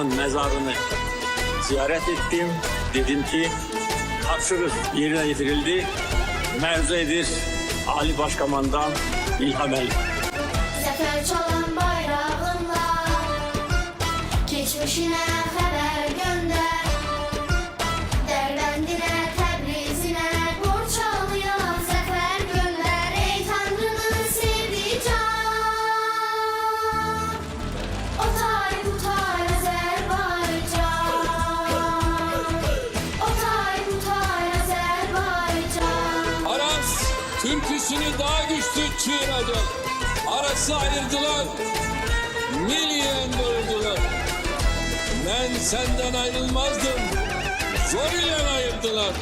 Başkan'ın mezarını ziyaret ettim. Dedim ki tavşırız yerine getirildi. Mevzuedir Ali Başkomandan İlham El. Zafer çalan bayrağınla geçmişine haber gönder. Derbendine, Tebrizine borç alıyor zafer gönder. Ey Tanrı'nın sevdiği can, o tay bu tay Azerbaycan, o tay bu tay Azerbaycan. Aras türküsünü daha güçlü çığıracak. Aras'ı ayırdılar, milyen doğurdular. Ben senden ayrılmazdım, zor ile ayırdılar.